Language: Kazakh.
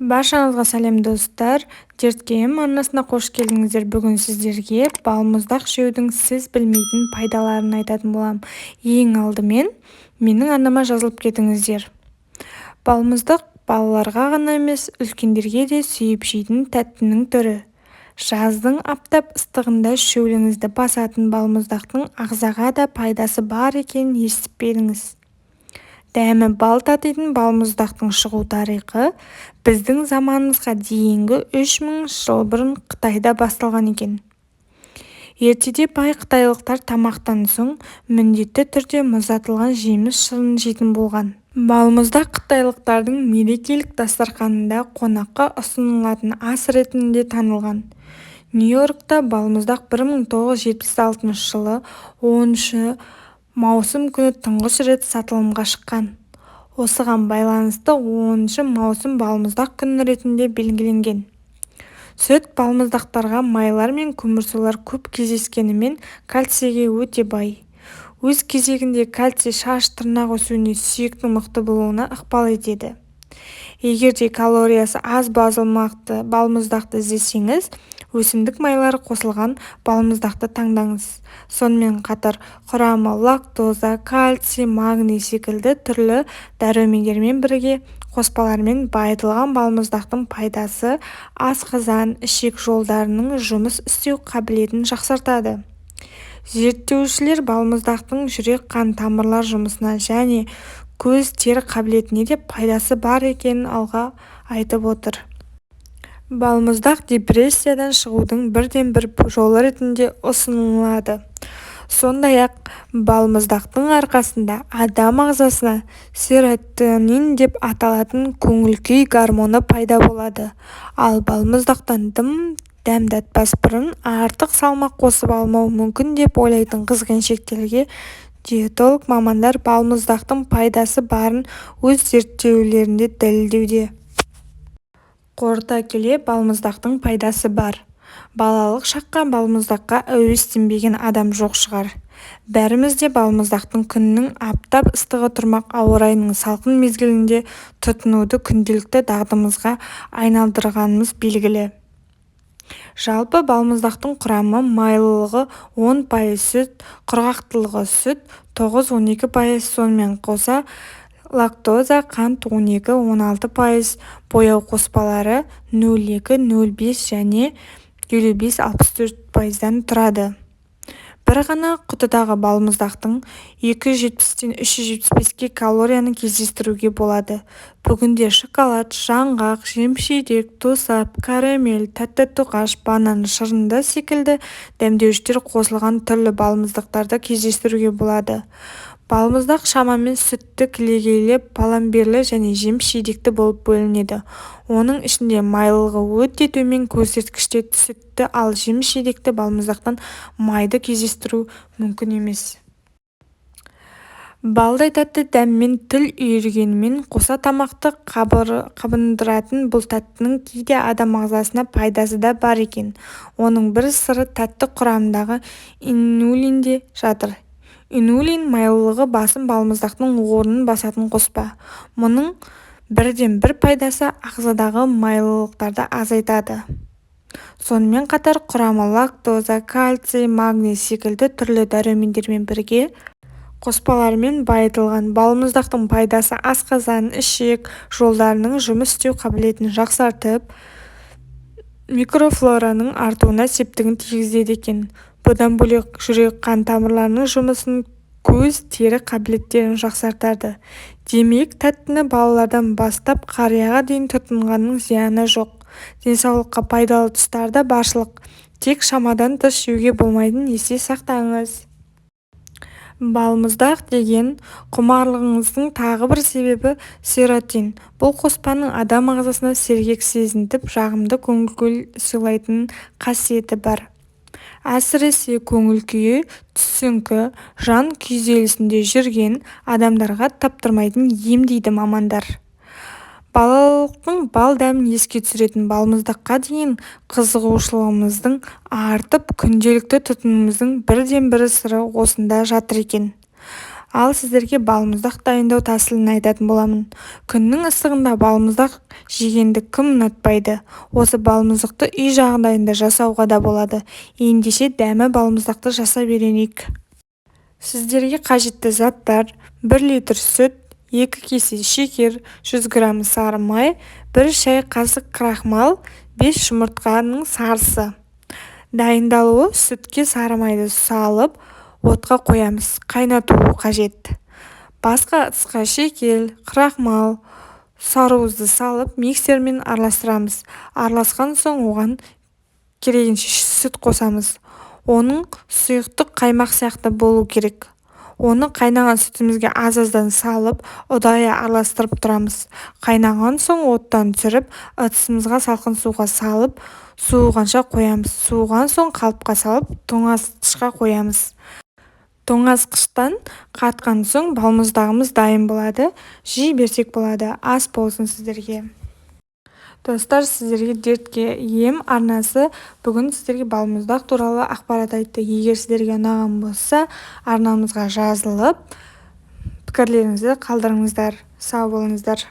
Баршаңызға сәлем достар, Дерткем арнасына қош келдіңіздер. Бүгін сіздерге балмұздақ жеудің сіз білмейтін пайдаларын айтатын болам. Ең алдымен менің арнама жазылып кетіңіздер. Балмұздақ балаларға ғана емес, үлкендерге де сүйіп жейтін тәттінің түрі. Жаздың аптап ыстығында шөліңізді басатын балмұздақтың ағзаға да пайдасы бар екенін естіп пе едіңіз? Дәмі бал татитын балмұздақтың шығу тарихы біздің заманымызға дейінгі 3000 жыл бұрын Қытайда басталған екен. Ертеде бай қытайлықтар тамақтан соң міндетті түрде мұздатылған жеміс шырын жейтін болған. Балмұздақ қытайлықтардың мерекелік дастарханында қонаққа ұсынылатын ас ретінде танылған. Нью-Йоркта балмұздақ 1976 жылы 10 маусым күні тұңғыш рет сатылымға шыққан. Осыған байланысты 10 маусым балмұздақ күні ретінде белгіленген. Сүт балмұздақтарға майлар мен көмірсулар көп кездескенімен кальцийге өте бай. Өз кезегінде кальций шаш тырнақ өсуіне сүйектің мықты болуына ықпал етеді. Егерде калориясы аз басылмақты балмұздақты іздесеңіз, өсімдік майлары қосылған балмұздақты таңдаңыз. Сонымен қатар құрамы лактоза, кальций, магний секілді түрлі дәрумендермен бірге қоспалармен байытылған балмұздақтың пайдасы асқазан, ішек жолдарының жұмыс істеу қабілетін жақсартады. Зерттеушілер балмұздақтың жүрек қан тамырлар жұмысына және көз тері қабілетіне де пайдасы бар екенін алға айтып отыр. Балмұздақ депрессиядан шығудың бірден-бір жолы ретінде ұсынылады. Сондай-ақ балмұздақтың арқасында адам ағзасына серотонин деп аталатын көңіл-күй гормоны пайда болады. Ал балмұздақтан дәм татпас бұрын артық салмақ қосып алмау мүмкін деп ойлайтын қыз-келіншектерге диетолог мамандар балмұздақтың пайдасы барын өз зерттеулерінде дәлелдеуде. Қорыта келе, балмұздақтың пайдасы бар. Балалық шаққа балмұздаққа әуестенбеген адам жоқ шығар. Бәріміз де балмұздақтың күннің аптап ыстығы тұрмақ ауа райының салқын мезгілінде тұтынуды күнделікті дағдымызға айналдырғанымыз белгілі. Жалпы балмұздақтың құрамы майлылығы 10% сүт, құрғақтылығы сүт 9-12%, сонымен қоса лактоза, қант 12-16%, бояу қоспалары 0,2-0,5 және 55-64%-дан тұрады. Бір ғана құтыдағы балмұздақтың 270-375 калорияны кездестіруге болады. Бүгінде шоколад, жаңғақ, жемширек, тосап, карамель, тәтті тоқаш, банан шырынды секілді дәмдеуіштер қосылған түрлі балмұздақтарды кездестіруге болады. Балмұздақ шамамен сүтті, кілегейлі, баламберлі және жемширекті болып бөлінеді. Оның ішінде майлылығы өте төмен көрсеткіште сүтті, ал жемширекті балмұздақтан майды кездестіру мүмкін емес. Балдай тәтті дәммен тіл үйіргенімен қоса тамақты қабындыратын бұл тәттінің кейде адам ағзасына пайдасы да бар екен. Оның бір сыры тәтті құрамындағы инулинде жатыр. Инулин майлылығы басым балмұздақтың орнын басатын қоспа. Мұның бірден-бір пайдасы ағзадағы майлылықтарды азайтады. Сонымен қатар құрамы лактоза, кальций, магний секілді түрлі дәрумендермен бірге қоспалармен байытылған. Балмұздақтың пайдасы асқазан, ішек жолдарының жұмыс істеу қабілетін жақсартып, микрофлораның артуына септігін тигізеді екен. Бұдан бөлек жүрек қан тамырларының жұмысын, көз тері қабілеттерін жақсартады. Демек, тәттіні балалардан бастап қарияға дейін тұтынғанның зияны жоқ. Денсаулыққа пайдалы тұстары да баршылық. Тек шамадан тыс жеуге болмайтынын есте сақтаңыз. Балмұздақ деген құмарлығыңыздың тағы бір себебі серотонин. Бұл қоспаның адам ағзасына сергек сезінтіп, жағымды көңіл сыйлайтын қасиеті бар. Әсіресе көңіл күйі түсіңкі, жан күйзелісінде жүрген адамдарға таптырмайтын ем дейді мамандар. Балалықтың бал дәмін еске түсіретін балмұздаққа дейін қызығушылығымыздың артып, күнделікті тұтынуымыздың бірден-бір сыры осында жатыр екен. Ал сіздерге балмұздақ дайындау тәсілін айтатын боламын. Күннің ыстығында балмұздақ жегенді кім ұнатпайды? Осы балмұздақты үй жағдайында жасауға да болады. Ендеше дәмі балмұздақты жасап үйренейік. Сіздерге қажетті заттар: 1 литр сүт, 2 кесе шекер, 100 грамм сары май, 1 шай қасық крахмал, 5 жұмыртқаның сарысы. Дайындалуы: сүтке сары майды салып, отқа қоямыз, қайнатуы қажет. Басқа ыдысқа шекер, крахмал, сарыуызды салып, миксермен араластырамыз. Араласқан соң оған керегенше сүт қосамыз. Оның сұйықтық қаймақ сияқты болу керек. Оны қайнаған сүтімізге аз-аздан салып, ұдайы араластырып тұрамыз. Қайнаған соң оттан түсіріп, ыдысымызға салқын суға салып, суығанша қоямыз. Суыған соң қалыпқа салып, тоңазытқышқа қоямыз. Тоңазытқыштан қатқан соң балмұздағымыз дайын болады. Жей берсек болады. Ас болсын сіздерге. Достар, сіздерге дертке ем арнасы бүгін сіздерге балмұздақ туралы ақпарат айтты. Егер сіздерге ұнаған болса, арнамызға жазылып, пікірлеріңізді қалдырыңыздар. Сау болыңыздар.